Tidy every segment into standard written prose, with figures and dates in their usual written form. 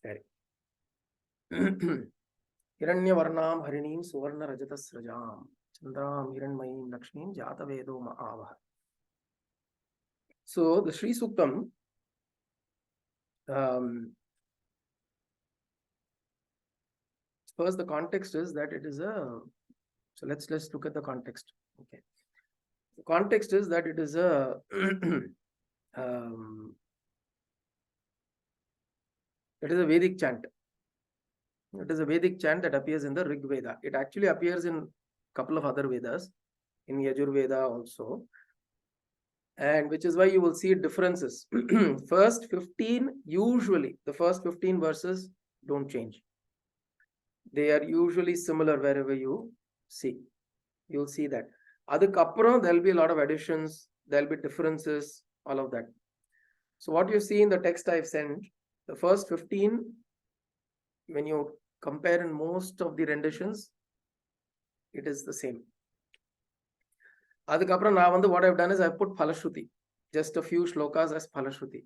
Very. Hiranyavarnam harinim suvarna rajatasrajam chandram hiranmayim lakshmim jatavedo ma'avah. So the Sri Suktam, first the context is that it is a, so let's look at the context. Okay. The context is that it is a it is a Vedic chant. It is a Vedic chant that appears in the Rig Veda. It actually appears in a couple of other Vedas, in Yajur Veda also, and which is why you will see differences. First 15, usually the first 15 verses don't change. They are usually similar wherever you see. You'll see that. Adukappuram, there'll be a lot of additions, there'll be differences, all of that. So what you see in the text I've sent, the first 15, when you compare in most of the renditions, it is the same. Adukappuram, now what I've done is I've put Phalashruti, just a few shlokas as Phalashruti.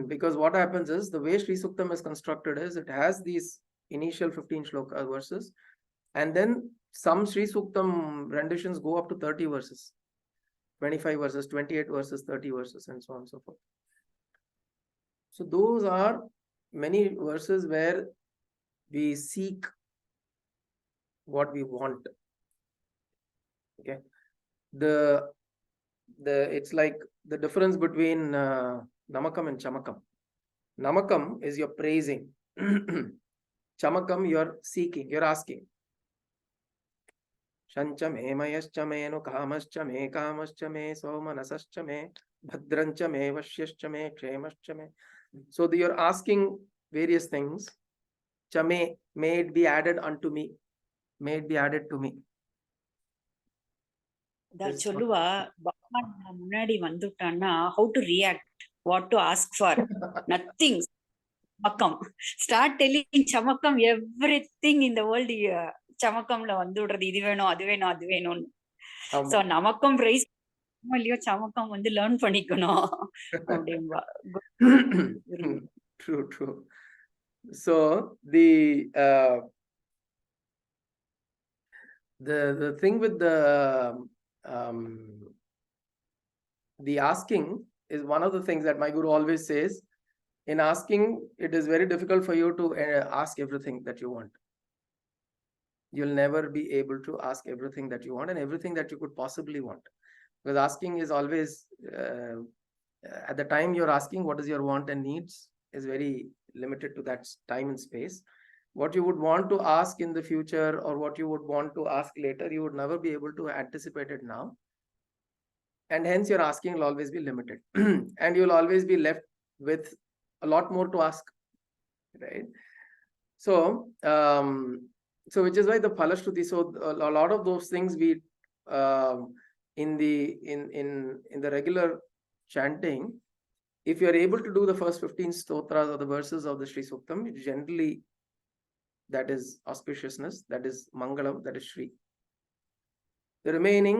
Because what happens is, the way Sri Suktam is constructed is, it has these initial 15 shloka verses, and then some Sri Suktam renditions go up to 30 verses, 25 verses, 28 verses, 30 verses, and so on and so forth. So those are many verses where we seek what we want. Okay, it's like the difference between Namakam and Chamakam. Namakam is you're praising. Chamakam, you're seeking, you're asking. Shancha me mayascha me no kamascha me somanasascha me bhadrancha me vashyascha me kshemascha me. So you're asking various things. Chame, may it be added unto me. May it be added to me. That சொல்லுவா முன்னாடி வந்துட்டான்னா how to react, what to ask for. Nothing. Chamakam. Start telling Chamakam everything in the world. Chamakamla வந்துடுறது, இது வேணும், அது வேணும், அது வேணும்னு. So Namakam raise இல்லையோ Chamakam வந்து learn பண்ணிக்கணும் அப்படிம்பா. True. So the thing with the asking is one of the things that my guru always says. In asking, it is very difficult for you to ask everything that you want. You'll never be able to ask everything that you want and everything that you could possibly want, because asking is always at the time you're asking what is your want and needs is very limited to that time and space. What you would want to ask in the future or what you would want to ask later, you would never be able to anticipate it now, and hence your asking will always be limited. And you'll always be left with a lot more to ask, right? So which is why the Phalashruti, so a lot of those things we in the regular chanting, if you are able to do the first 15 stotras or the verses of the Sri Suktam, generally that is auspiciousness, that is Mangalam, that is Sri. The remaining,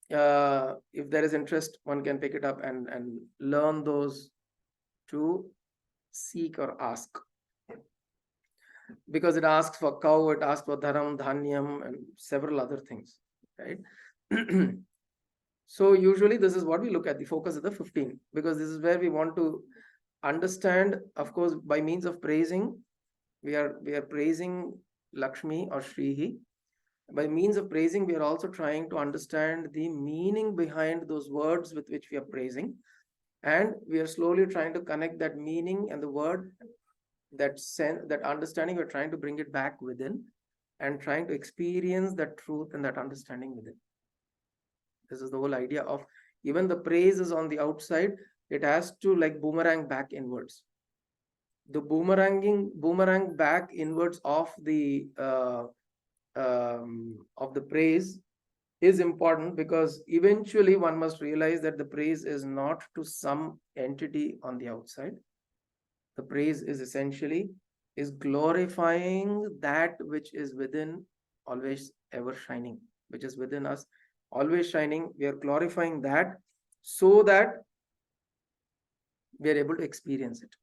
if there is interest, one can pick it up and learn those to seek or ask, because it asks for cow, it asks for dharam, dhanyam, and several other things, right? So usually this is what we look at, the focus of the 15, because this is where we want to understand. Of course, by means of praising, we are praising Lakshmi or Shrihi. By means of praising, we are also trying to understand the meaning behind those words with which we are praising, and we are slowly trying to connect that meaning and the word, that sense, that understanding. We're trying to bring it back within and trying to experience that truth and that understanding within. This is the whole idea of, even the praise is on the outside, it has to like boomerang back inwards. The boomerang back inwards of the praise is important, because eventually one must realize that the praise is not to some entity on the outside. The praise is essentially glorifying that which is within, always ever shining, which is within us, always shining. We are glorifying that so that we are able to experience it.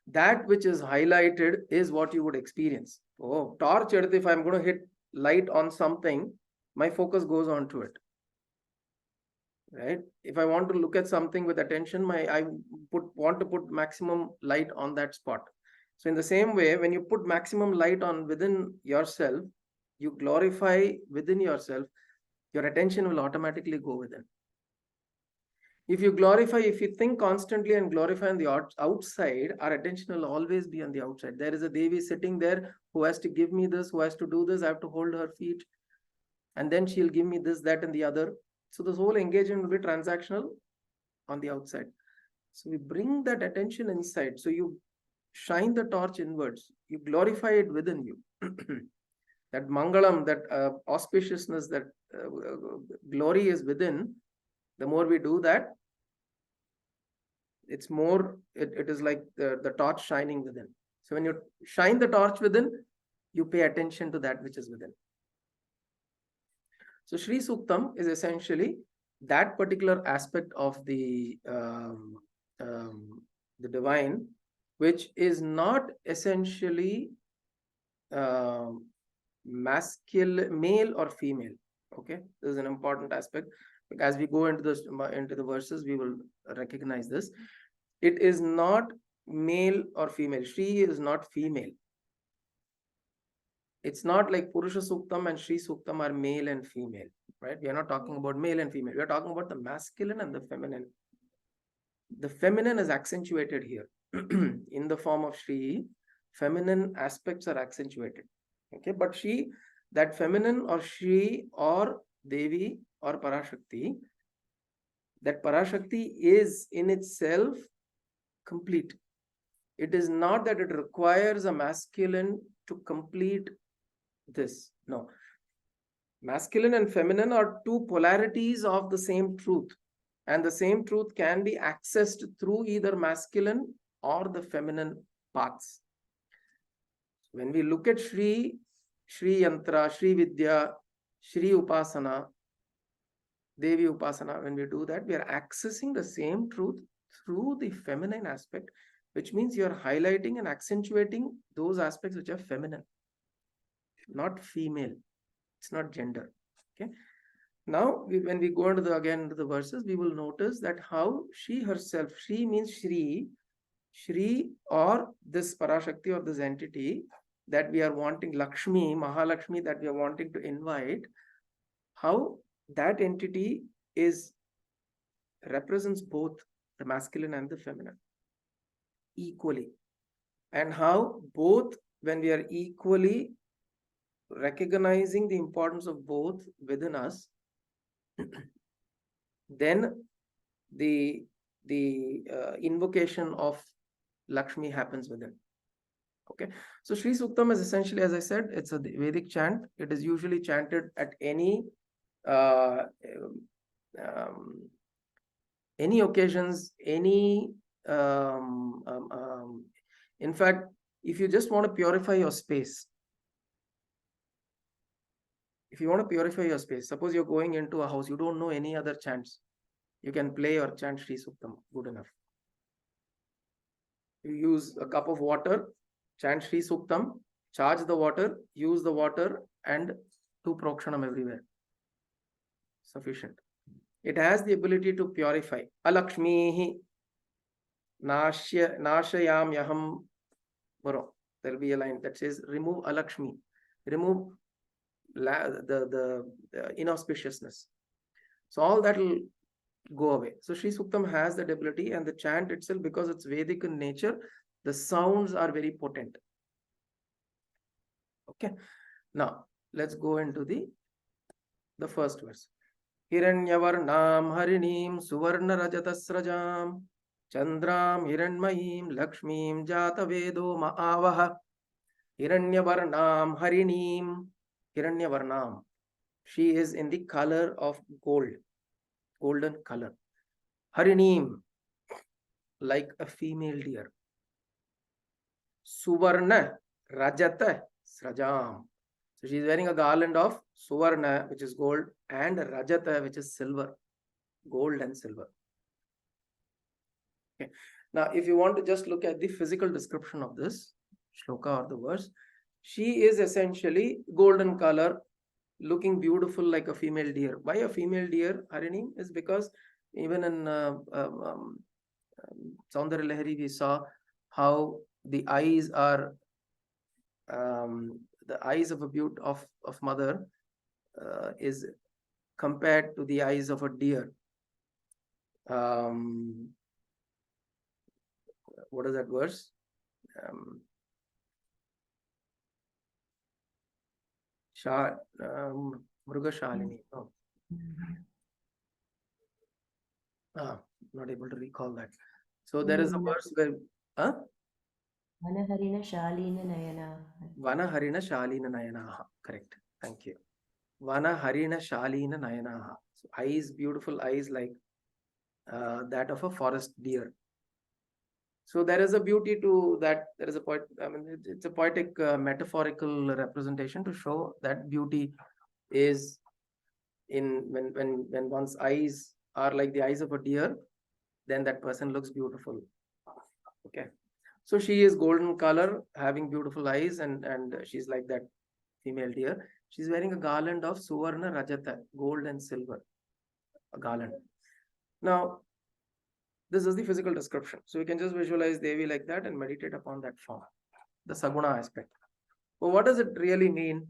that which is highlighted is what you would experience. Oh, torch, if I'm going to hit light on something, my focus goes on to it. Right? If I want to look at something with attention, I want to put maximum light on that spot. So in the same way, when you put maximum light on within yourself, you glorify within yourself, your attention will automatically go within. If you glorify, if you think constantly and glorify on the outside, our attention will always be on the outside. There is a Devi sitting there who has to give me this, who has to do this. I have to hold her feet, and then she'll give me this, that, and the other. So this whole engagement will be transactional on the outside. So we bring that attention inside. So you shine the torch inwards. You glorify it within you. That mangalam, that auspiciousness, that glory is within. The more we do that, it's more, it is like the torch shining within. So when you shine the torch within, you pay attention to that which is within. So Sri Suktam is essentially that particular aspect of the divine, which is not essentially masculine, male or female. Okay, this is an important aspect. As we go into the verses, we will recognize this. It is not male or female. Shri is not female. It's not like Purusha Suktam and Shri Suktam are male and female, right? We are not talking about male and female. We are talking about the masculine and the feminine. The feminine is accentuated here. In the form of Shri, feminine aspects are accentuated. Okay, but she, that feminine or Shri or Devi or Parashakti, that Parashakti is in itself complete. It is not that it requires a masculine to complete this. No. Masculine and feminine are two polarities of the same truth. And the same truth can be accessed through either masculine or the feminine paths. When we look at Shri, Shri Yantra, Shri Vidya, Shri Upasana, Devi Upasana, when we do that, we are accessing the same truth through the feminine aspect, which means you are highlighting and accentuating those aspects which are feminine, not female. It's not gender. Okay. Now, when we go into the verses, we will notice that how she herself, Shri means Shri, Shri or this Parashakti or this entity that we are wanting, Lakshmi, Mahalakshmi, that we are wanting to invite, how that entity represents both the masculine and the feminine equally, and how both, when we are equally recognizing the importance of both within us, then the invocation of Lakshmi happens within. Okay, so Sri Suktam is essentially, as I said, it's a Vedic chant. It is usually chanted at any occasions, in fact, if you just want to purify your space, suppose you're going into a house, you don't know any other chants, you can play or chant Sri Suktam, good enough. You use a cup of water, chant Sri Suktam, charge the water, use the water, and do Prokshanam everywhere. Sufficient. It has the ability to purify. Alakshmihi nashayam yaham. There will be a line that says, remove Alakshmi, remove the inauspiciousness. So all that will go away. So Sri Suktam has that ability, and the chant itself, because it's Vedic in nature, the sounds are very potent. Okay. Now let's go into the first verse. Hiranyavarnam harinim suvarna rajatasrajam chandram hiranmayim lakshmim jata vedo ma'avaha. Hiranyavarnam harinim. Hiranyavarnam. She is in the color of gold, golden color. Harinim, like a female deer. Suvarna rajata srajam. So she is wearing a garland of Suvarna, which is gold, and Rajata, which is silver, gold and silver. Okay. Now, if you want to just look at the physical description of this shloka or the verse, she is essentially golden color, looking beautiful like a female deer. Why a female deer, Harini? Is because even in Saundara Lahari, we saw how the eyes are the eyes of a beaut of mother is compared to the eyes of a deer. What is that verse? Mrugashalini. No. Not able to recall that. So there is a verse where Vanaharina Shalina Nayana. Vanaharina Shalina Nayanaha. Correct. Thank you. Vanaharina Shalina Nayanaha. So eyes, beautiful eyes like that of a forest deer. So there is a beauty to that. There is a poet. I mean, it's a poetic, metaphorical representation to show that beauty is in when one's eyes are like the eyes of a deer, then that person looks beautiful. Okay. So she is golden color, having beautiful eyes, and she's like that female deer. She's wearing a garland of Suvarna Rajata, gold and silver, a garland. Now, this is the physical description. So we can just visualize Devi like that and meditate upon that form, the Saguna aspect. But what does it really mean?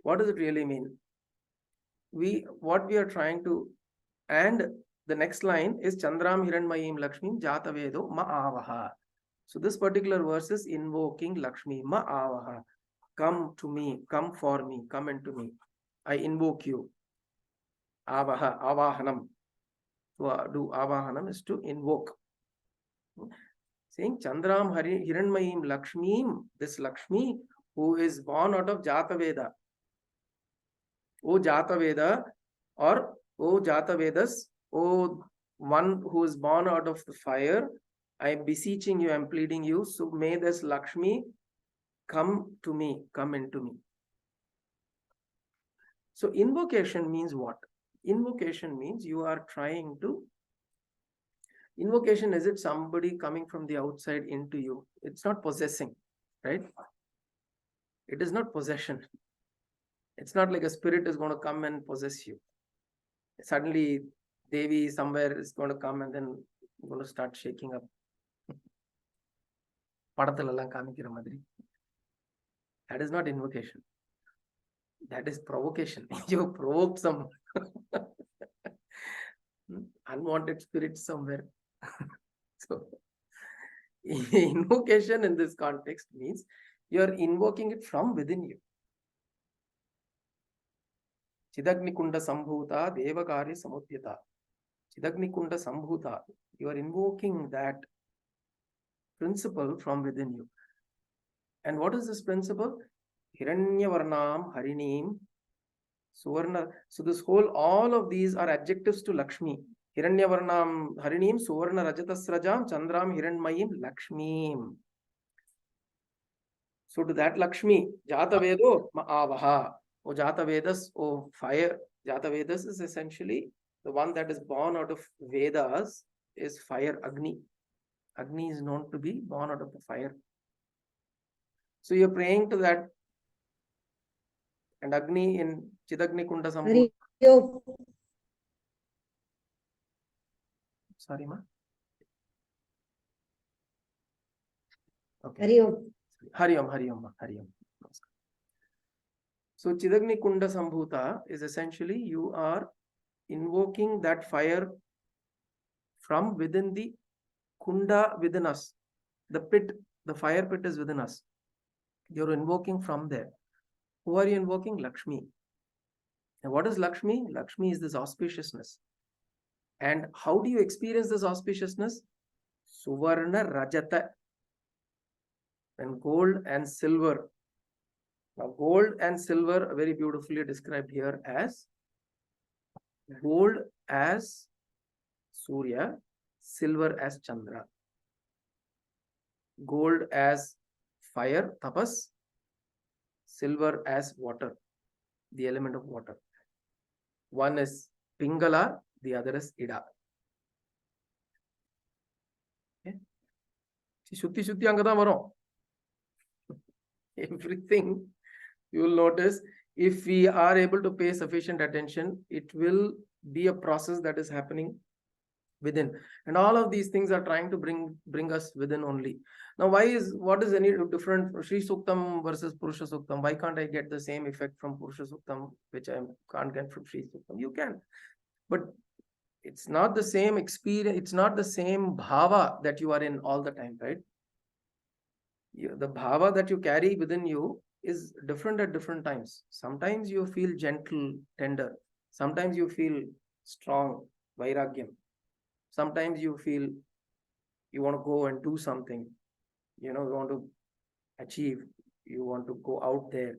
What does it really mean? What we are trying to, and the next line is Chandram Hiranmayim Lakshmi Jatavedo Ma'avaha. So this particular verse is invoking Lakshmi, Ma'avaha. Come to me, come for me, come into me. I invoke you. Avaha, Avahanam. To do Avahanam is to invoke. Saying Chandram Hiranmayim Lakshmi, this Lakshmi who is born out of Jataveda. O Jataveda, or O Jatavedas, O one who is born out of the fire, I am beseeching you, I am pleading you. So may this Lakshmi come to me, come into me. So invocation means what? Invocation means you are trying to. Invocation, is it somebody coming from the outside into you? It's not possessing, right? It is not possession. It's not like a spirit is going to come and possess you. Suddenly, Devi somewhere is going to come and then going to start shaking up. That is not invocation. That is provocation. You provoked some unwanted spirit somewhere. So, invocation in this context means you are invoking it from within you. Chidagnikunda Sambhuta Devakari Samudhyata. Chidagnikunda Sambhuta. You are invoking that principle from within you. And what is this principle? Hiranyavarnam Harinim Suvarna. So this whole, all of these are adjectives to Lakshmi. Hiranyavarnam Harinim Suvarna Rajatasrajam Chandram Hiranmayim Lakshmim. So to that Lakshmi, Jatavedo Ma'avaha. O Jatavedas, O fire. Jatavedas is essentially the one that is born out of Vedas, is fire, Agni. Agni is known to be born out of the fire. So you're praying to that, and Agni in Chidagni Kunda Sambhu. Sorry, ma. Okay. Hariom, Hariom, Hariom. So Chidagni Kunda Sambhuta is essentially you are invoking that fire from within the Kunda within us. The pit, the fire pit is within us. You're invoking from there. Who are you invoking? Lakshmi. And what is Lakshmi? Lakshmi is this auspiciousness. And how do you experience this auspiciousness? Suvarna Rajata. And gold and silver. Now, gold and silver are very beautifully described here as gold as Surya, silver as Chandra. Gold as fire, tapas, silver as water, the element of water. One is Pingala, the other is Ida. சுத்தி சுத்தி அங்கதான் வரும். Everything you will notice, if we are able to pay sufficient attention, it will be a process that is happening within, and all of these things are trying to bring us within only. Now, what is any different Sri Suktam versus Purusha Suktam? Why can't I get the same effect from Purusha Suktam which I can't get from Sri Suktam? You can, but it's not the same experience, it's not the same bhava that you are in all the time, right? The bhava that you carry within you is different at different times. Sometimes you feel gentle, tender. Sometimes you feel strong, vairagyam. Sometimes you feel you want to go and do something, you want to achieve, you want to go out there,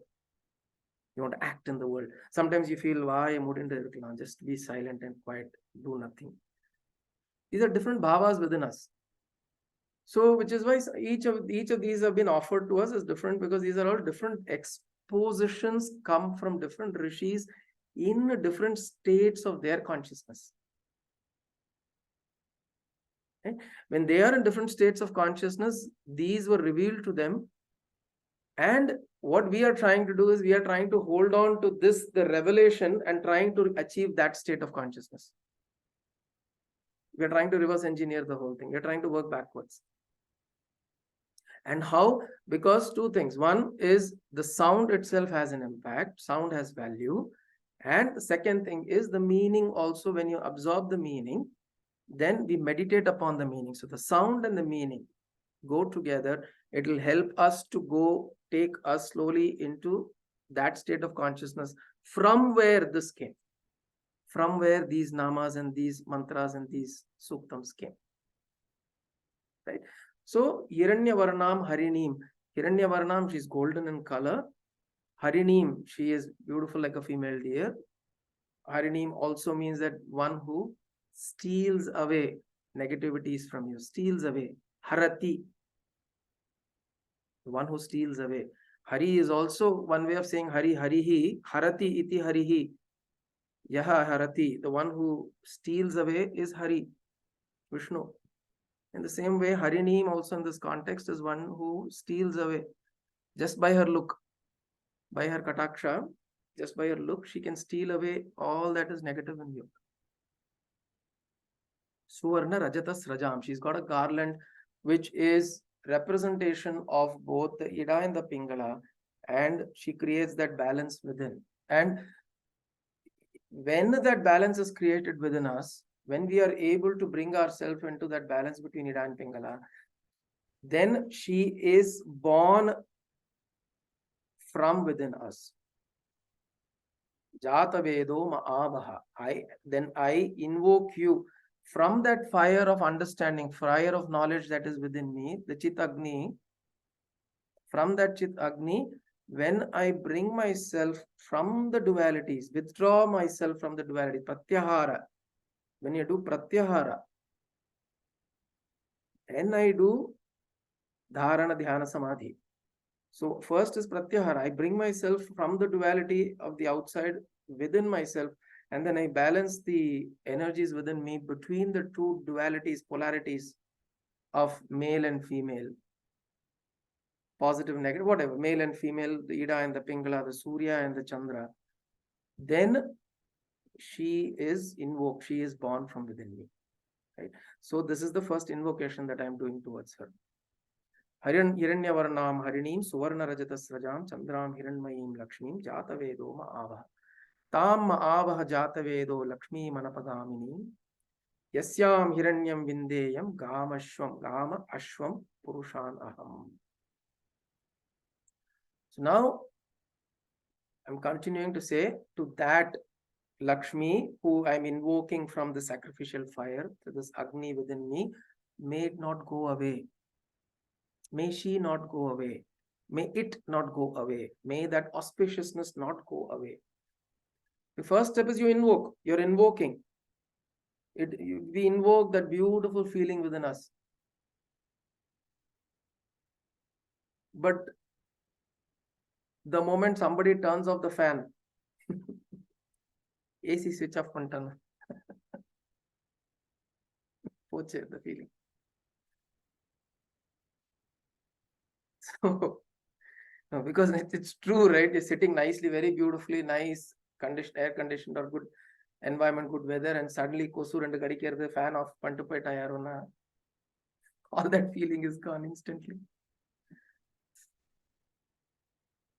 you want to act in the world. Sometimes you feel, why just be silent and quiet, do nothing. These are different bhavas within us. So which is why each of these have been offered to us as different, because these are all different expositions, come from different rishis in different states of their consciousness. Okay? When they are in different states of consciousness, these were revealed to them, and what we are trying to do is we are trying to hold on to this, the revelation, and trying to achieve that state of consciousness. We are trying to reverse engineer the whole thing. We are trying to work backwards. And how? Because two things. One is the sound itself has an impact. Sound has value. And the second thing is the meaning also. When you absorb the meaning, then we meditate upon the meaning. So the sound and the meaning go together. It will help us to take us slowly into that state of consciousness from where this came, from where these namas and these mantras and these suktams came. Right? So Hiranyavarnam Harinim. Hiranyavarnam, she's golden in color. Harinim, she is beautiful like a female deer. Harinim also means that one who steals away negativities from you, steals away. Harati, the one who steals away. Hari is also one way of saying Hari, Harihi, Harati iti Harihi. Yaha Harati, the one who steals away is Hari, Vishnu. In the same way, Harinim also in this context is one who steals away. Just by her look, by her kataksha, just by her look, she can steal away all that is negative in you. Suvarna Rajatas Rajam. She's got a garland which is representation of both the Ida and the Pingala, and she creates that balance within. And when that balance is created within us, when we are able to bring ourselves into that balance between Ida and Pingala, then she is born from within us. Jata Vedo Ma'avaha. Then I invoke you from that fire of understanding, fire of knowledge that is within me, the Chit Agni. From that Chit Agni, when I bring myself from the dualities, withdraw myself from the duality, Pratyahara. When you do Pratyahara, then I do Dharana Dhyana Samadhi. So first is Pratyahara. I bring myself from the duality of the outside within myself, and then I balance the energies within me between the two dualities, polarities of male and female, positive, negative, whatever, male and female, the Ida and the Pingala, the Surya and the Chandra. Then she is invoked, she is born from within me. Right? So this is the first invocation that I am doing towards her. Hiranyavarnam Harinim Suvarna Rajatas Rajam Chandram Hiranmayim Lakshmim Jata Vedo Ma'avaha. Tam Ma'avaha Jata Vedo Lakshmi Manapagamini Yasyam Hiranyam Vindeyam Gama Ashwam Purushan Aham. So now I'm continuing to say to that Lakshmi who I'm invoking from the sacrificial fire, to this Agni within me, may it not go away. May she not go away. May it not go away. May that auspiciousness not go away. The first step is you invoke. You're invoking. We invoke that beautiful feeling within us. But the moment somebody turns off the fan, AC switch off pantan, poche the feeling. So, no, because it's true, right? You're sitting nicely, very beautifully, nice, air conditioned or good environment, good weather, and suddenly kosu and the fan off, pantu tayarona. All that feeling is gone instantly.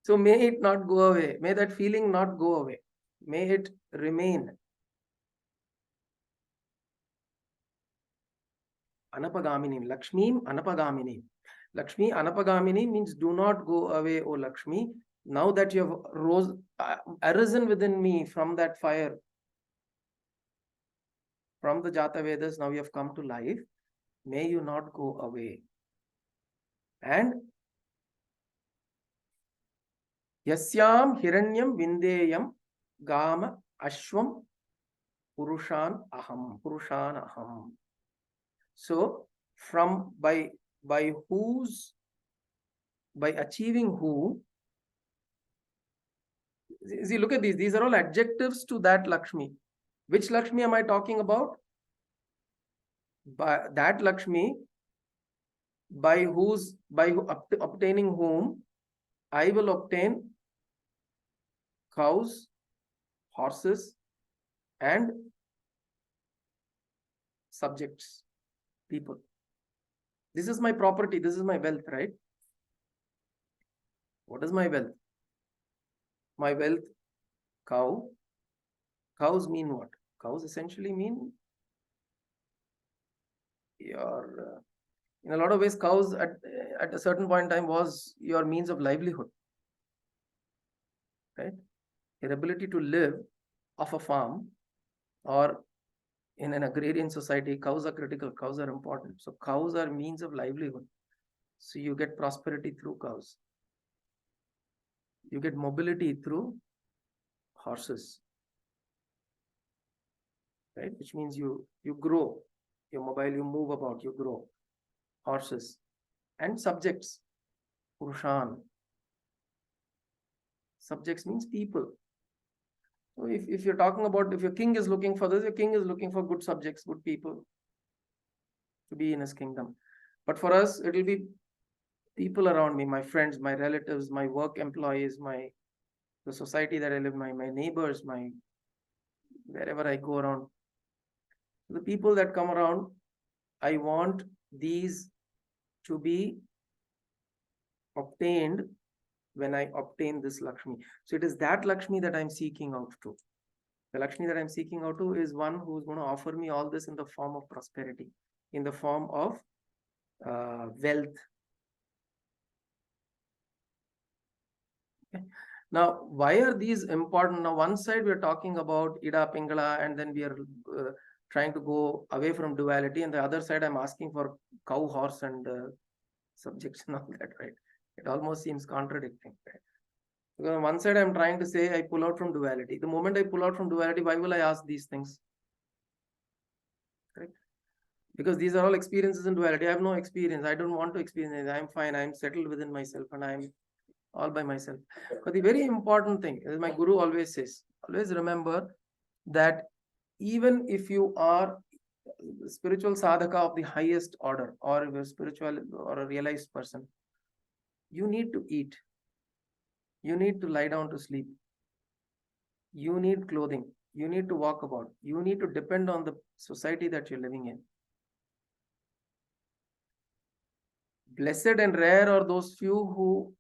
So may it not go away. May that feeling not go away. May it remain. Anapagamini, Lakshmi, Anapagamini. Lakshmi, Anapagamini means do not go away, O Lakshmi. Now that you have arisen within me from that fire, from the Jata Vedas, now you have come to life. May you not go away. And Yasyam Hiranyam Vindeyam Gama Ashwam Purushan Aham. So by achieving who, see, look at these are all adjectives to that Lakshmi. Which Lakshmi am I talking about? By that Lakshmi, by obtaining whom I will obtain cows, horses, and subjects, people. This is my property, this is my wealth, right? What is my wealth? My wealth, cow. Cows mean what? Cows essentially mean your, in a lot of ways, cows at a certain point in time was your means of livelihood, right? Your ability to live off a farm or in an agrarian society, cows are critical, cows are important. So cows are means of livelihood. So you get prosperity through cows. You get mobility through horses, right? Which means you grow, you're mobile, you move about, you grow. Horses and subjects, Purushan. Subjects means people. So if you're talking about, if your king is looking for this, your king is looking for good subjects, good people to be in his kingdom. But for us, it will be people around me, my friends, my relatives, my work employees, the society that I live, my neighbors, wherever I go around. The people that come around, I want these to be obtained when I obtain this Lakshmi. So it is that Lakshmi that I'm seeking out to. The Lakshmi that I'm seeking out to is one who's going to offer me all this in the form of prosperity, in the form of wealth. Okay. Now, why are these important? Now, one side we're talking about Ida Pingala, and then we are trying to go away from duality, and the other side I'm asking for cow, horse, and subjects and all that, right? It almost seems contradicting, right? Because on one side I'm trying to say I pull out from duality. The moment I pull out from duality, why will I ask these things? Right? Because these are all experiences in duality. I have no experience. I don't want to experience it. I'm fine. I'm settled within myself and I'm all by myself. But the very important thing, as my guru always says, always remember that even if you are spiritual sadhaka of the highest order, or if you're spiritual or a realized person, you need to eat. You need to lie down to sleep. You need clothing. You need to walk about. You need to depend on the society that you're living in. Blessed and rare are those few who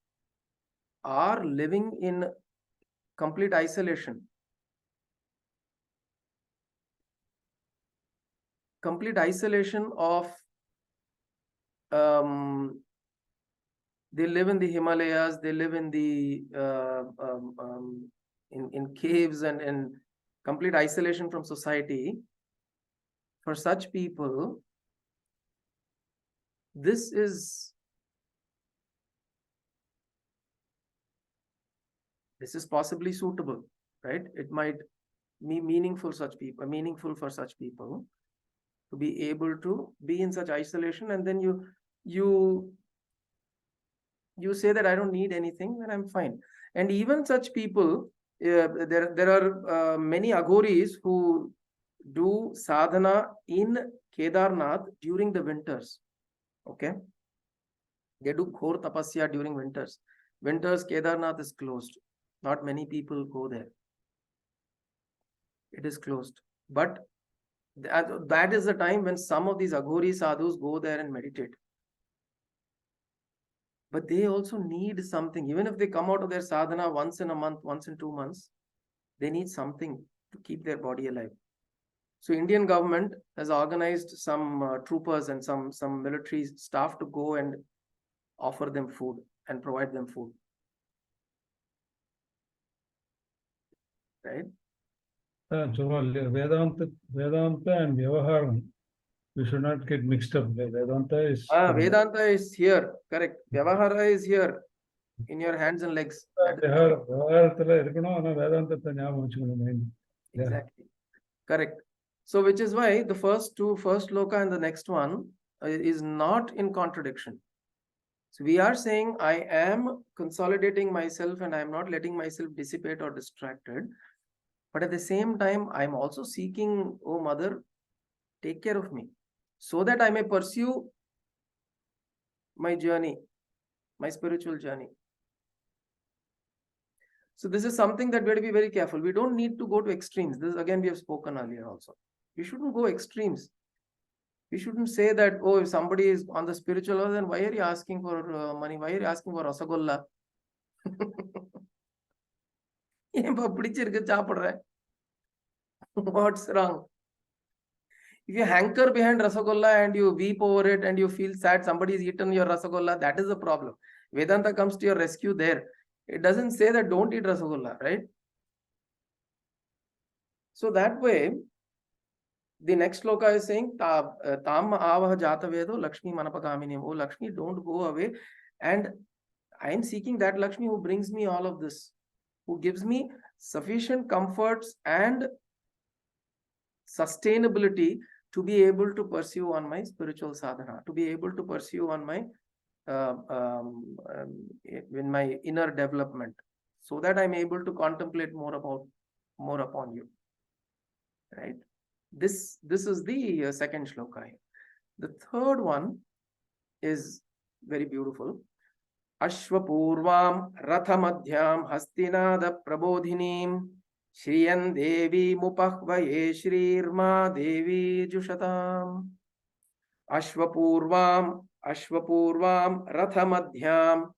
are living in complete isolation. Complete isolation of they live in the Himalayas, they live in the in caves and complete isolation from society. For such people, this is possibly suitable, right? It might be meaningful for such people to be able to be in such isolation, and then you say that I don't need anything, then I'm fine. And even such people, there are many aghoris who do sadhana in Kedarnath during the winters. Okay. They do ghor tapasya during winters. Winters, Kedarnath is closed. Not many people go there. It is closed. But that is the time when some of these Aghori sadhus go there and meditate. But they also need something. Even if they come out of their sadhana once in a month, once in 2 months, they need something to keep their body alive. So Indian government has organized some troopers and some military staff to go and offer them food and provide them food. Right? Vedanta and Vyavaharam, we should not get mixed up. Vedanta is Vedanta is here, correct. Vyavahara is here in your hands and legs. Exactly. Correct. So which is why the first loka and the next one is not in contradiction. So we are saying I am consolidating myself and I am not letting myself dissipate or distracted. But at the same time, I am also seeking, oh mother, take care of me so that I may pursue my journey, my spiritual journey. So this is something that we have to be very careful. We don't need to go to extremes. This again, we have spoken earlier also. We shouldn't go extremes. We shouldn't say that, oh, if somebody is on the spiritual level, then why are you asking for money? Why are you asking for rasagolla? What's wrong? If you hanker behind rasagolla and you weep over it and you feel sad, somebody has eaten your rasagolla, that is the problem. Vedanta comes to your rescue there. It doesn't say that don't eat rasagolla, right? So that way, the next sloka is saying, Tam avah jata vedo Lakshmi manapagaminim. Oh Lakshmi, don't go away. And I am seeking that Lakshmi who brings me all of this, who gives me sufficient comforts and sustainability to be able to pursue on my spiritual sadhana, to be able to pursue on my in my inner development, so that I'm able to contemplate more upon you. Right? This is the second shloka. The third one is very beautiful. Ashwapurvam rathamadhyam hastinada prabodhinim Shriyan Devi Mupahvaye Shrirma Devi Jushatam. Ashwapurvam Rathamadhyam.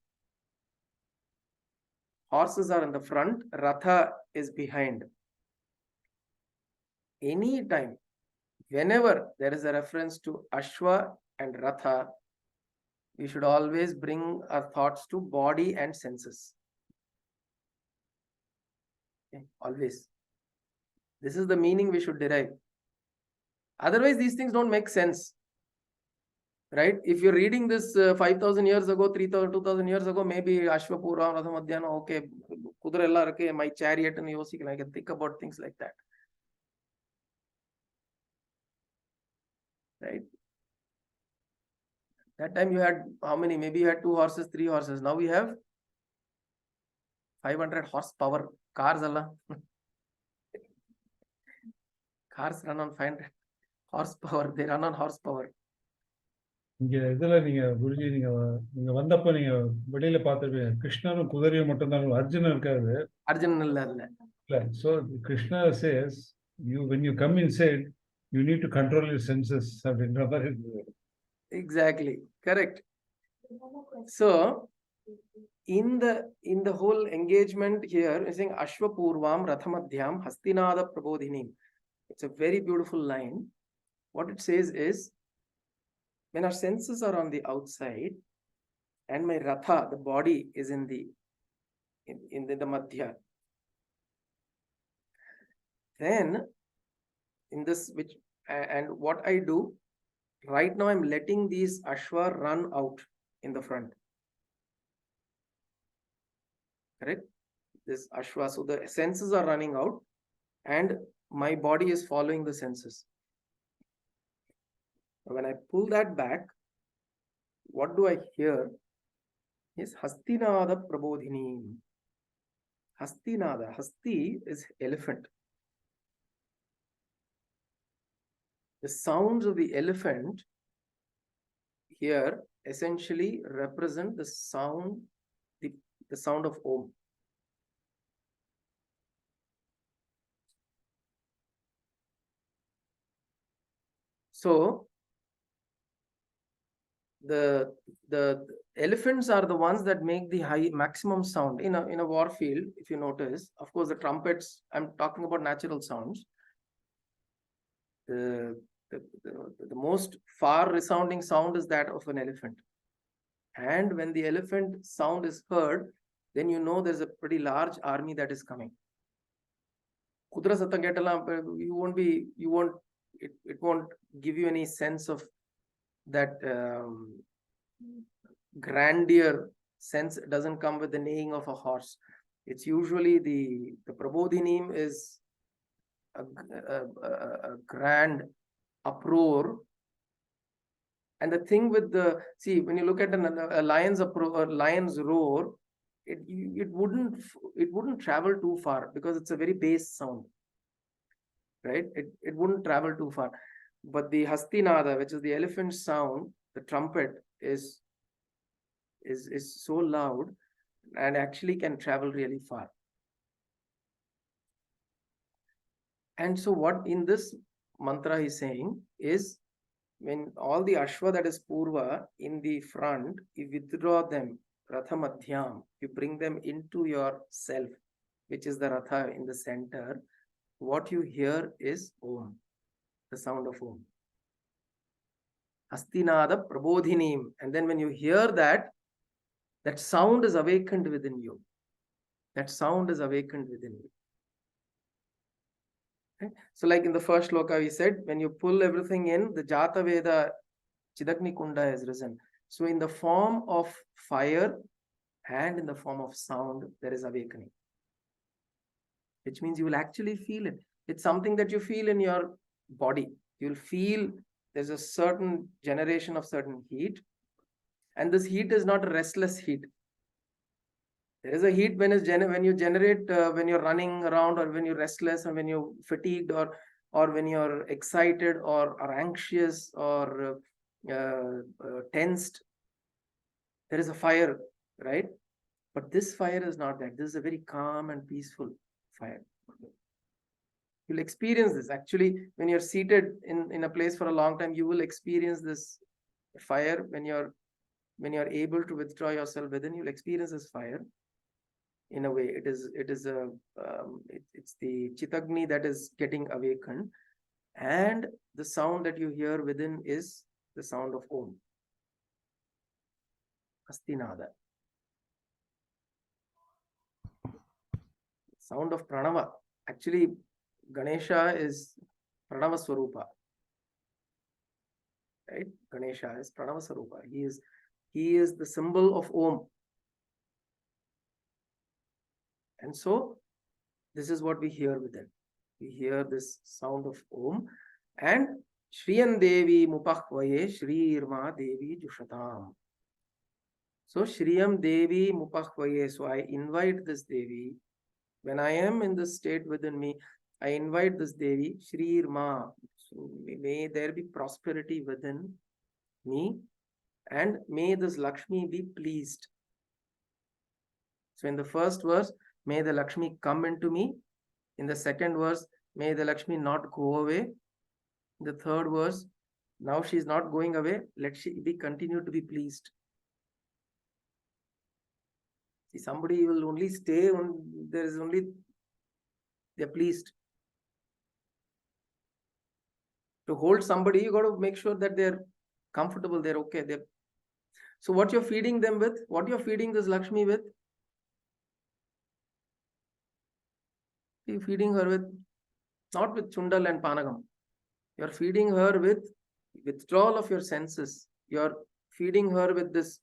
Horses are in the front, Ratha is behind. Anytime, whenever there is a reference to Ashwa and Ratha, we should always bring our thoughts to body and senses. Okay, always. This is the meaning we should derive. Otherwise, these things don't make sense. Right? If you're reading this 5,000 years ago, 3,000, 2,000 years ago, maybe Ashwapura, Rathamadhyana, okay, Kudurella, okay, my chariot and Yosik, I can think about things like that. Right? That time you had how many? Maybe you had 2 horses, 3 horses. Now we have 500 horsepower cars. Allah. Cars run on 500 horsepower. They run on horsepower. இங்க இதுல நீங்க வந்தப்ப நீங்க வெளியில பார்த்திருப்பீங்க கிருஷ்ணனும் குதிரையும் மட்டும்தான் அர்ஜுனன் இருக்காது. அர்ஜுனன் இல்ல. So Krishna says when you come inside you need to control your senses. Exactly, correct. So in the whole engagement here is saying Ashwapurvam Rathamadhyam Hastinada Prabodhinim. It's a very beautiful line. What it says is, when our senses are on the outside and my Ratha, the body, is in the Madhya, then in this and what I do right now, I'm letting these Ashwa run out in the front. Correct? This Ashwa, so the senses are running out and my body is following the senses. When I pull that back, what do I hear? Is Hastinada Prabodhini. Hastinada. Hasti is elephant. The sounds of the elephant here essentially represent the sound, the sound of Om. So the elephants are the ones that make the high maximum sound in a war field. If you notice, of course, the trumpets, I'm talking about natural sounds. The most far resounding sound is that of an elephant. And when the elephant sound is heard, then you know there's a pretty large army that is coming. Kudra satham kettalam, it won't give you any sense of that grandeur sense. It doesn't come with the neighing of a horse. It's usually the Prabodhinim is a grand uproar. And the thing with when you look at a lion's roar, it wouldn't travel too far because it's a very bass sound, right? It wouldn't travel too far. But the Hastinada, which is the elephant sound, the trumpet is so loud and actually can travel really far. And so what in this mantra he's saying is, when all the Ashwa, that is Purva, in the front, you withdraw them, Ratha Madhyam, you bring them into yourself, which is the Ratha in the center. What you hear is Om, the sound of Om. Hastinada Prabodhinim. And then when you hear that, that sound is awakened within you. That sound is awakened within you. Okay? So like in the first shloka we said, when you pull everything in, the Jata Veda Chidagni Kunda has risen. So in the form of fire and in the form of sound, there is awakening. Which means you will actually feel it. It's something that you feel in your body. You'll feel there's a certain generation of certain heat. And this heat is not a restless heat. There is a heat when you generate, when you're running around, or when you're restless, or when you're fatigued, or when you're excited or anxious or tensed. There is a fire, right? But this fire is not that. This is a very calm and peaceful fire. You'll experience this. Actually, when you're seated in a place for a long time, you will experience this fire. When you're able to withdraw yourself within, you'll experience this fire. In a way, it's the Chitagni that is getting awakened, and the sound that you hear within is the sound of Om, Hastinada. Sound of Pranava. Actually, Ganesha is Pranava Swarupa. Right? Ganesha is Pranava Swarupa. He is the symbol of Om. And so, this is what we hear within. We hear this sound of Om. And Shriyan Devi Mupahvaye Shri Irma Devi Jushatam. So, Shriyam Devi Mupahvaye. So, I invite this Devi. When I am in this state within me, I invite this Devi, Shri Irma. So, may there be prosperity within me. And may this Lakshmi be pleased. So, in the first verse, may the Lakshmi come into me. In the second verse, may the Lakshmi not go away. In the third verse, now she is not going away. Let she be continue to be pleased. See, somebody will only stay on, there is only, they're pleased. To hold somebody, you got to make sure that they're comfortable, they're okay. So what you're feeding them with, what you're feeding this Lakshmi with, you're feeding her with, not with Chundal and Panagam. You're feeding her with withdrawal of your senses. You're feeding her with this,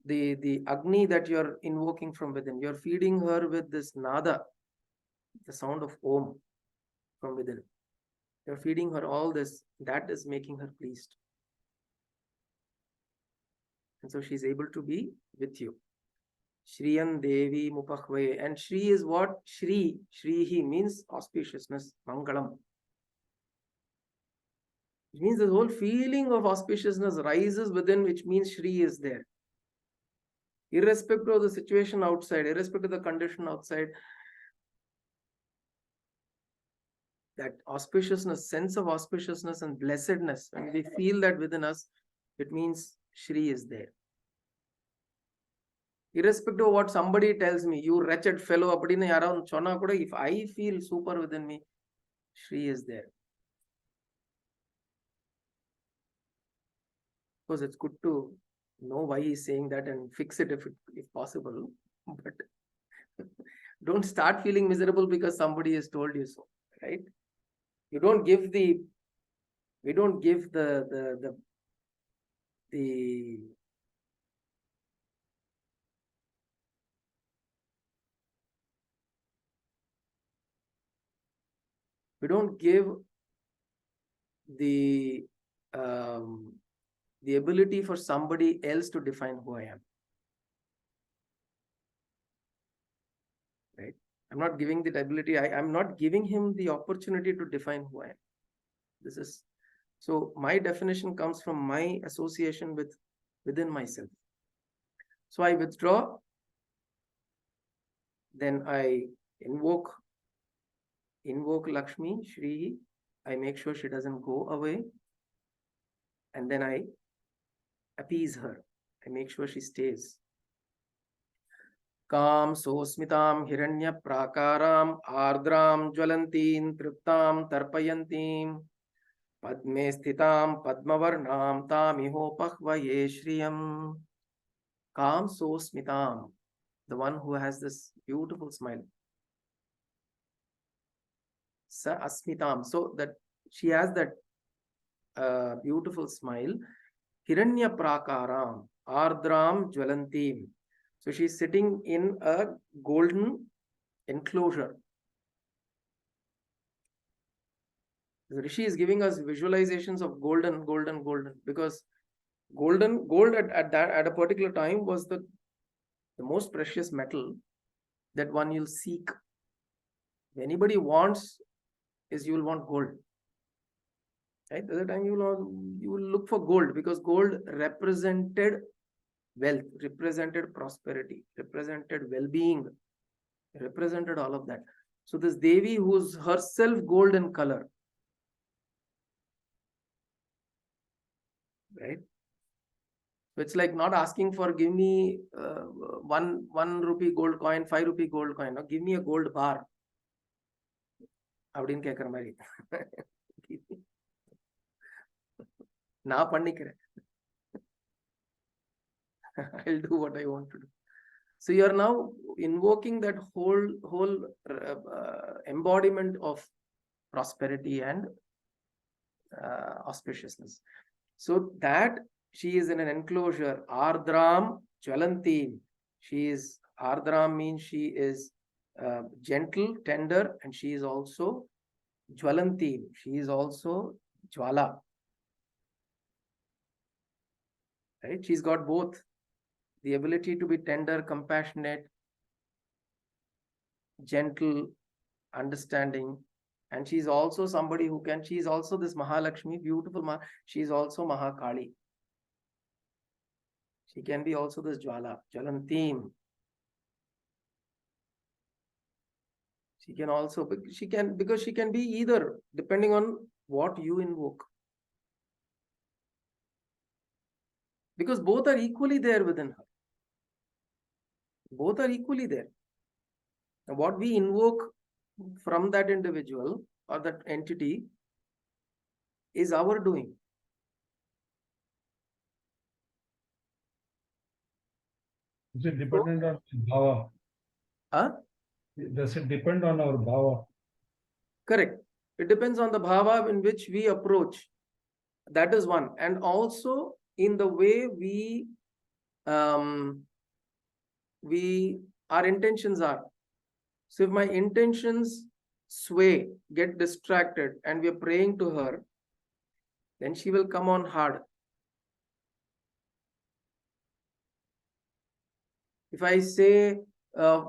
the Agni that you're invoking from within. You're feeding her with this Nada, the sound of Om from within. You're feeding her all this. That is making her pleased. And so she's able to be with you. Shriyan Devi Mupahvaye. And Shri is what? Shri. Shrihi means auspiciousness, Mangalam. Which means the whole feeling of auspiciousness rises within, which means Shri is there. Irrespective of the situation outside, irrespective of the condition outside, that auspiciousness, sense of auspiciousness and blessedness, when we feel that within us, it means Shri is there. Irrespective of what somebody tells me, you wretched fellow, if I feel super within me, Shri is there. Because it's good to know why he's saying that and fix it if possible. But don't start feeling miserable because somebody has told you so, right? We don't give the we don't give the ability for somebody else to define who I am. Right? I'm not giving the ability. I'm not giving him the opportunity to define who I am. This is so my definition comes from my association within myself. So I withdraw, then I invoke Lakshmi, Shri. I make sure she doesn't go away, and then I appease her. I make sure she stays. Kam sosmitam hiranya prakaram ardram jwalantim triptam tarpayantim padme sthitam padmavarnam tamiho pahvaye shriyam. Kam sosmitam, the one who has this beautiful smile. Sa asmitam, so that she has that beautiful smile. Hiranya prakaram ardram jwalantim. So she's sitting in a golden enclosure. The Rishi is giving us visualizations of golden, because gold at a particular time was the most precious metal that one will seek. If anybody wants, is you will want gold. Right? At the time you will look for gold, because gold represented wealth, represented prosperity, represented well-being, represented all of that. So this Devi, who's herself gold in color, right? It's like not asking for give me 1 rupee gold coin, 5 rupee gold coin. No, give me a gold bar. Avdin kekar mari. Na pannikire. I'll do what I want to do. So you are now invoking that whole embodiment of prosperity and auspiciousness. So that she is in an enclosure. Ardram Jwalanti. She is, Ardram means she is gentle, tender, and she is also Jwalanti. She is also Jwala. Right? She's got both the ability to be tender, compassionate, gentle, understanding, and she's also somebody who can, she's also this Mahalakshmi, beautiful she's also Mahakali. She can be also this Jwala, Jwalantim. She can also, because she can be either, depending on what you invoke. Because both are equally there within her. Both are equally there. Now, what we invoke from that individual or that entity is our doing. Is it dependent on bhava? Huh? Does it depend on our bhava? Correct. It depends on the bhava in which we approach. That is one. And also in the way our intentions are. So if my intentions sway, get distracted, and we are praying to her, then she will come on hard. If I say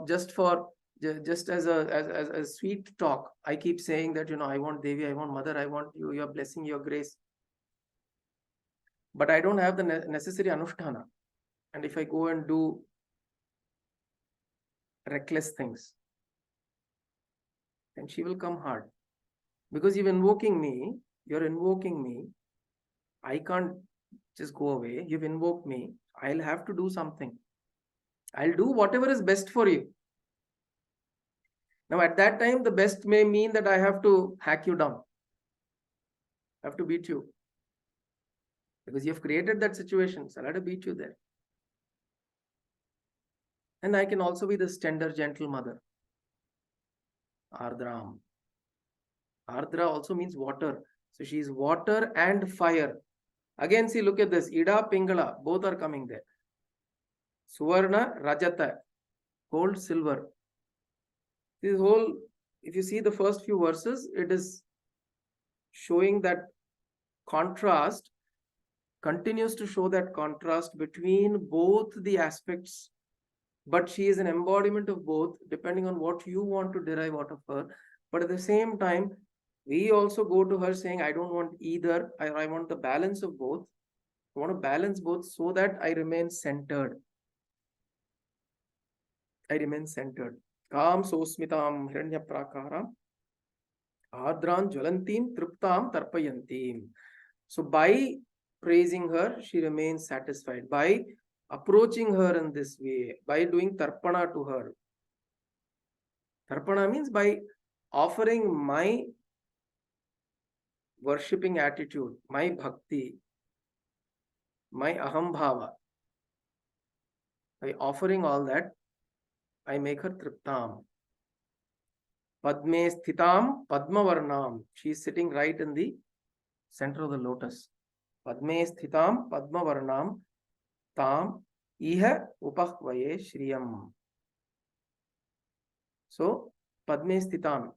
just as a sweet talk, I keep saying that, I want Devi, I want Mother, I want you, your blessing, your grace. but I don't have the necessary anushtana. And if I go and do reckless things, then she will come hard. Because you're invoking me, I can't just go away. You've invoked me, I'll have to do something. I'll do whatever is best for you. Now, at that time, the best may mean that I have to hack you down. I have to beat you. Because you've created that situation, so I'll have to beat you there. And I can also be this tender, gentle mother. Ardram. Ardra also means water. So she is water and fire. Again, see, look at this. Ida, Pingala, both are coming there. Suvarna, Rajata, gold, silver. This whole, if you see the first few verses, it is showing that contrast, continues to show that contrast between both the aspects. But she is an embodiment of both, depending on what you want to derive out of her. But at the same time, we also go to her saying, I don't want either. I want the balance of both. I want to balance both so that I remain centered. I remain centered. Kam sosmitam hiranya prakaram adran jwalantim triptam tarpayantim. So by praising her, she remains satisfied. By approaching her in this way, by doing tarpana to her. Tarpana means by offering my worshipping attitude, my bhakti, my ahambhava. By offering all that, I make her triptam. Padme sthitam padmavarnam. She is sitting right in the center of the lotus. Padme sthitam padmavarnam tam iha upahvaye shriyam. So, Padme sthitam.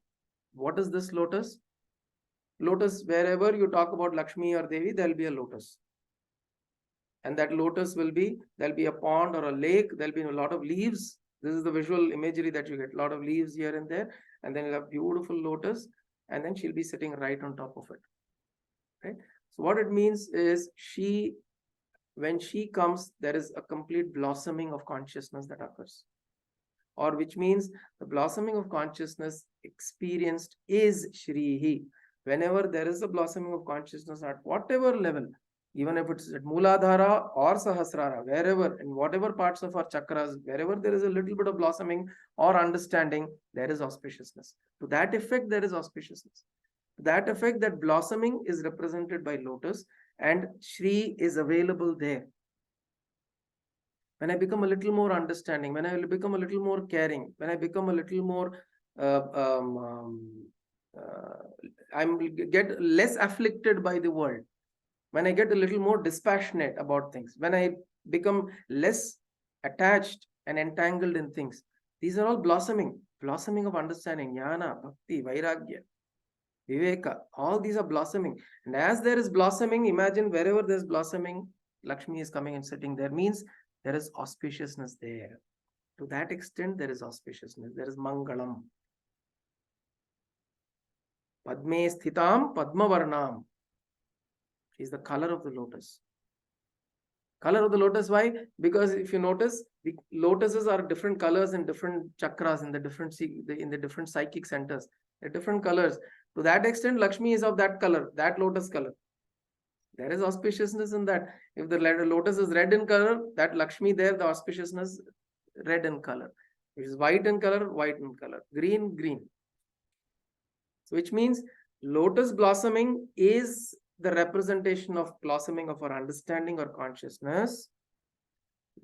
What is this lotus? Lotus, wherever you talk about Lakshmi or Devi, there will be a lotus. And that lotus will be, there'll be a pond or a lake, there'll be a lot of leaves. This is the visual imagery that you get, a lot of leaves here and there, and then you'll have beautiful lotus, and then she'll be sitting right on top of it. Right? So what it means is when she comes, there is a complete blossoming of consciousness that occurs. Or which means the blossoming of consciousness experienced is Shrihi. Whenever there is a blossoming of consciousness at whatever level, even if it's at Mooladhara or Sahasrara, wherever, in whatever parts of our chakras, wherever there is a little bit of blossoming or understanding, there is auspiciousness. To that effect, there is auspiciousness. To that effect, that blossoming is represented by lotus, and Shri is available there. When I become a little more understanding, when I become a little more caring, when I become a little more, I get less afflicted by the world, when I get a little more dispassionate about things, when I become less attached and entangled in things, these are all blossoming of understanding, jnana, bhakti, vairagya, viveka, all these are blossoming. And as there is blossoming, imagine wherever there's blossoming, Lakshmi is coming and sitting there, means there is auspiciousness there. To that extent, there is auspiciousness, there is mangalam. Padme sthitam padmavarnam. She is the color of the lotus. Color of the lotus, why? Because if you notice, the lotuses are different colors in different chakras, in the different psychic centers. They're different colors. To that extent, Lakshmi is of that color, that lotus color. There is auspiciousness in that. If the lotus is red in color, that Lakshmi there, the auspiciousness red in color. If it is white in color, white in color. Green, green. So which means lotus blossoming is the representation of blossoming of our understanding or consciousness.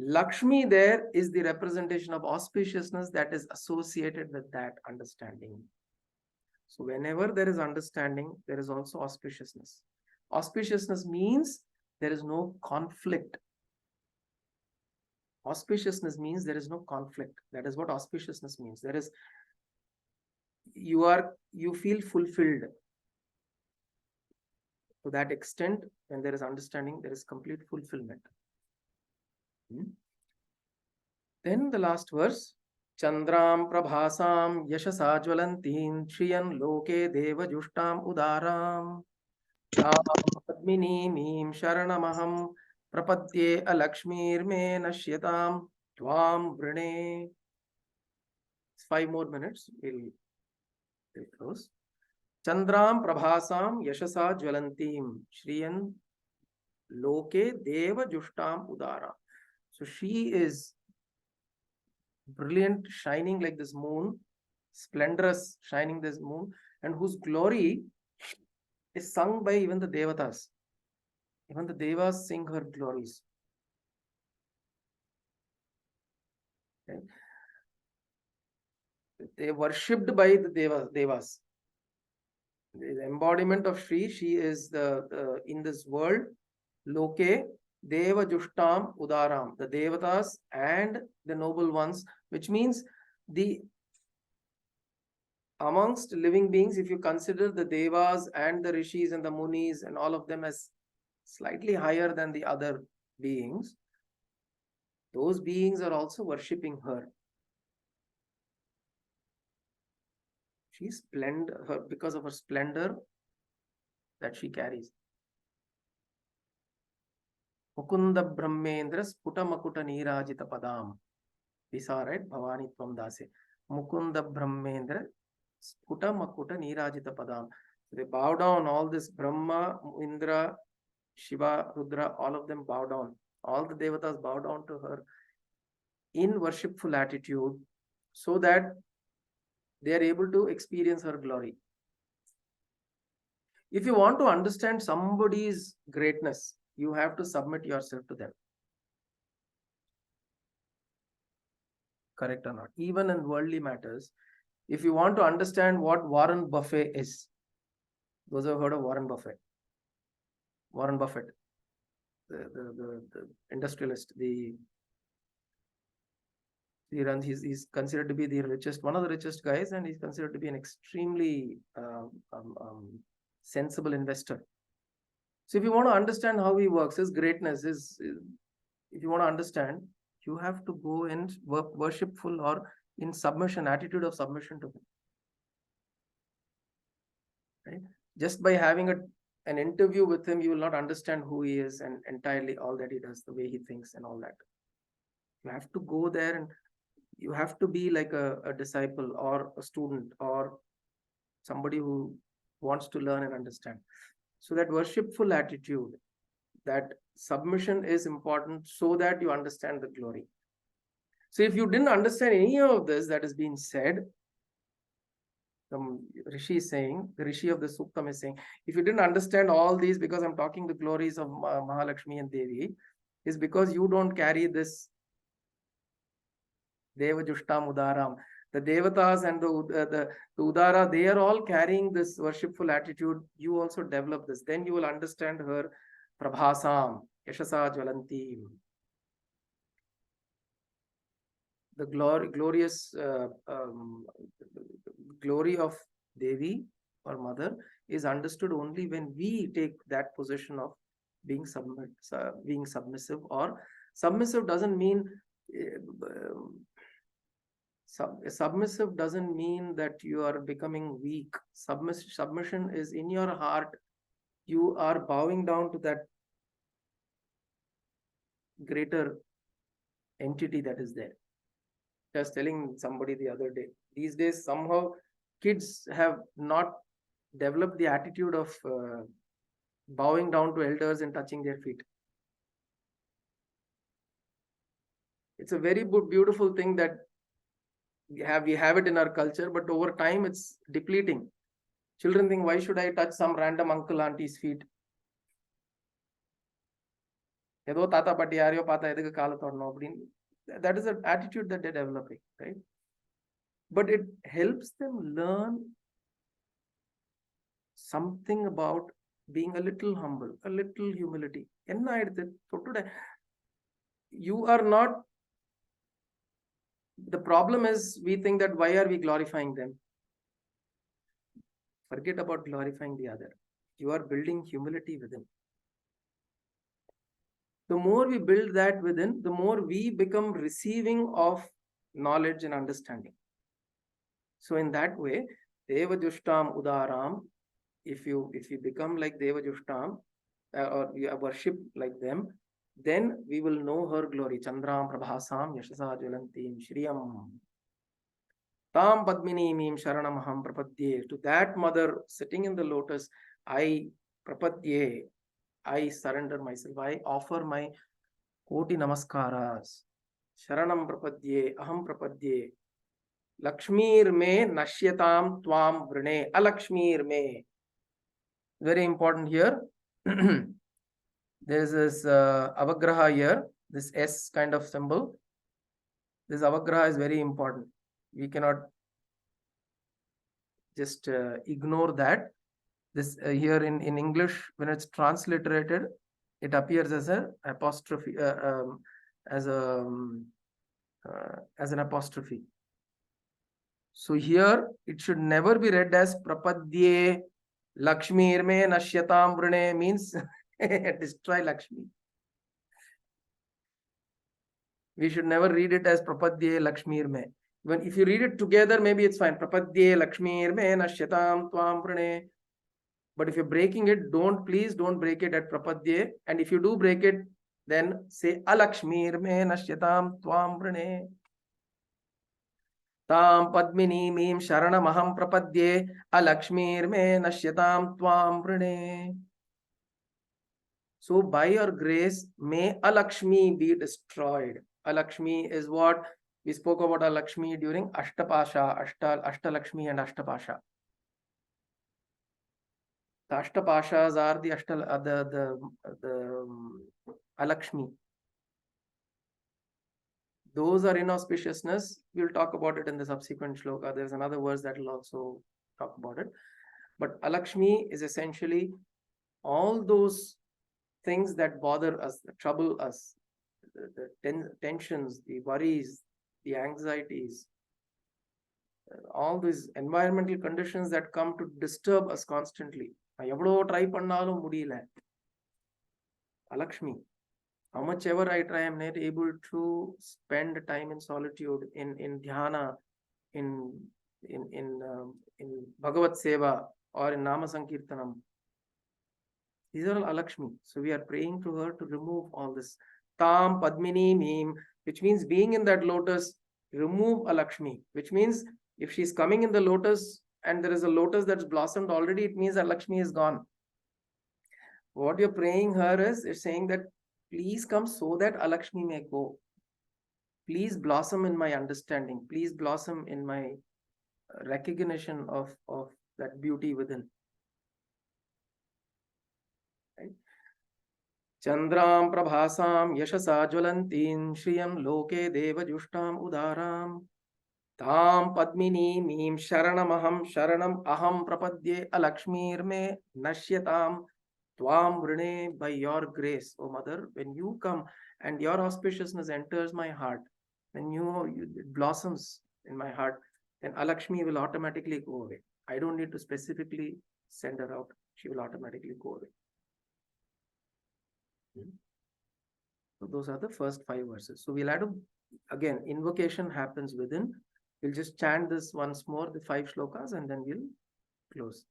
Lakshmi there is the representation of auspiciousness that is associated with that understanding. So whenever there is understanding, there is also auspiciousness. Auspiciousness means there is no conflict. Auspiciousness means there is no conflict. That is what auspiciousness means. There is, you feel fulfilled. To that extent, when there is understanding, there is complete fulfillment. Then the last verse, Chandram prabhasam yashasa jwalantin shriyan loke deva jushtam udaram. Padminimim Sharanamaham Prapadye Alakshmirme Nashyatam Tvam Vrine. 5 more minutes. We'll close. Chandram Prabhasam Yashasa Jwalantim Shriyan Loke Deva Jushtam Udara. So she is brilliant, shining like this moon, splendorous, shining this moon, and whose glory is sung by even the Devatas. Even the Devas sing her glories. Okay. They worshipped by the Devas. The embodiment of Shri, she is the in this world, Loke, Deva Jushtam Udaram, the Devatas and the noble ones, which means the amongst living beings, if you consider the Devas and the Rishis and the Munis and all of them as slightly higher than the other beings, those beings are also worshipping her. She's splendor, because of her splendor that she carries. Mukunda Brahmendra Sputa Makuta Nirajita Padam. These are right, Bhavani Tvam Dase. Mukunda Brahmendra Sputa Makuta Nirajita Padam. So they bow down, all this Brahma, Indra, Shiva, Rudra, all of them bow down. All the Devatas bow down to her in worshipful attitude so that they are able to experience her glory. If you want to understand somebody's greatness, you have to submit yourself to them. Correct or not? Even in worldly matters, if you want to understand what Warren Buffett is, those who have heard of Warren Buffett, the industrialist, he's considered to be the richest, one of the richest guys, and he's considered to be an extremely sensible investor. So if you want to understand how he works, his greatness is, if you want to understand, you have to go in worshipful or in submission, attitude of submission to him. Right? Just by having an interview with him, you will not understand who he is and entirely all that he does, the way he thinks and all that. You have to go there and you have to be like a disciple or a student or somebody who wants to learn and understand. So that worshipful attitude, that submission is important so that you understand the glory. So if you didn't understand any of this that has been said, the Rishi is saying, the Rishi of the Suktam is saying, if you didn't understand all these, because I'm talking the glories of Mahalakshmi and Devi, is because you don't carry this Deva Jushtam Udaram. The Devatas and the Udara, they are all carrying this worshipful attitude. You also develop this. Then you will understand her Prabhasam, Yashasa Jwalanti. The glorious glory of Devi or Mother is understood only when we take that position of being submissive. Or submissive doesn't mean submissive doesn't mean that you are becoming weak. Submission is in your heart. You are bowing down to that greater entity that is there. Just telling somebody the other day, these days somehow kids have not developed the attitude of bowing down to elders and touching their feet. It's a very beautiful thing that we have it in our culture, but over time it's depleting. Children think, why should I touch some random uncle auntie's feet? That is an attitude that they're developing, right? But it helps them learn something about being a little humble, a little humility. You are not. The problem is we think that why are we glorifying them? Forget about glorifying the other. You are building humility within. The more we build that within, the more we become receiving of knowledge and understanding. So in that way, Deva Jushtam Udaram, if you become like Devajushtam, or you worship like them, then we will know her glory. Chandram Prabhasam Yashasa Jvalantim Shriyam Tam Padminimim Sharanamaham Prapadye. To that mother sitting in the lotus, I Prapadye, I surrender myself, I offer my Koti Namaskaras. Sharanam Prapadye, Aham Prapadye. Lakshmir me Nashyatam Tvam Vrine. Alakshmir me. Very important here. There is this avagraha here, this S kind of symbol. This avagraha is very important. We cannot just ignore that. This here in English, when it's transliterated, it appears as an apostrophe, as an apostrophe. So here it should never be read as Prapadye Lakshmi Irme Nashyatam Vrine, means destroy Lakshmi. We should never read it as Prapadye Lakshmi Irme. When if you read it together, maybe it's fine. Prapadye Lakshmi Irme Nashyatam Tvam Vrine. But if you're breaking it, please don't break it at Prapadye. And if you do break it, then say Alakshmi Irme Nashyatam Tvam Vrine. Tam Padmini Mim Sharanamaham Prapadye Alakshmir me Nashyatam Tvam Vrine. So by your grace, may Alakshmi be destroyed. Alakshmi is what we spoke about Alakshmi during Ashtapasha, Ashtalakshmi and Ashtapasha. The Ashtapashas are the Alakshmi. Those are inauspiciousness. We'll talk about it in the subsequent shloka. There's another verse that will also talk about it. But Alakshmi is essentially all those things that bother us, that trouble us, the tensions, the worries, the anxieties, all these environmental conditions that come to disturb us constantly. Alakshmi. How much ever I try, I'm not able to spend time in solitude, in dhyana, in Bhagavad Seva or in Nama Sankirtanam. These are all Alakshmi. So we are praying to her to remove all this. Tam Padmini Mim, which means being in that lotus, remove Alakshmi. Which means if she's coming in the lotus and there is a lotus that's blossomed already, it means Alakshmi is gone. What you're praying her is saying that please come so that Alakshmi may go. Please blossom in my understanding. Please blossom in my recognition of that beauty within. Right? Chandram Prabhasam Yashasa Jvalantin Shriyam Loke Devajushtam Udaram Tam Padmini Mim Sharanamaham Sharanam Aham Prapadye Alakshmir me Nashyatam Tvam Vrine. By your grace, O Mother, when you come and your auspiciousness enters my heart, when it blossoms in my heart, then Alakshmi will automatically go away. I don't need to specifically send her out. She will automatically go away. So those are the first 5 verses. So we'll have to, again, invocation happens within. We'll just chant this once more, the 5 shlokas, and then we'll close.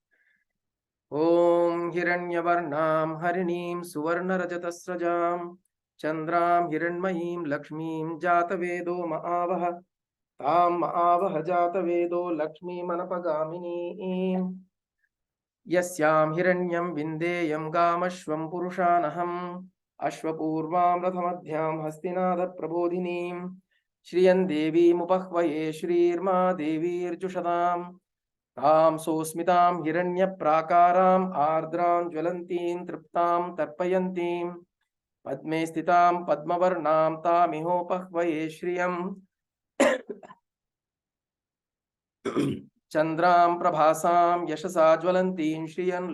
Om Hiranyavarnam Harinim Suvarna Rajatasrajam Chandram Hiranmayim Lakshmim Jatavedo Maavaha Tam Maavaha Jatavedo Lakshmi Manapagamini Yasyam Hiranyam Vindeyam Gamashvam Purushanaham Ashwapurvam Rathamadhyam Hastinada Prabodhinim Shriyan Devi Mupahvaye Shrirma Devi Irjushadam Tam Sosmitam Hiranya Prakaram Ardram Jvalantim Triptam Tarpayantim Padme Stitam Padmavarnam Tamiho Pahvaye Shriyam Chandram Prabhasam Yashasa Jvalantim Shriyan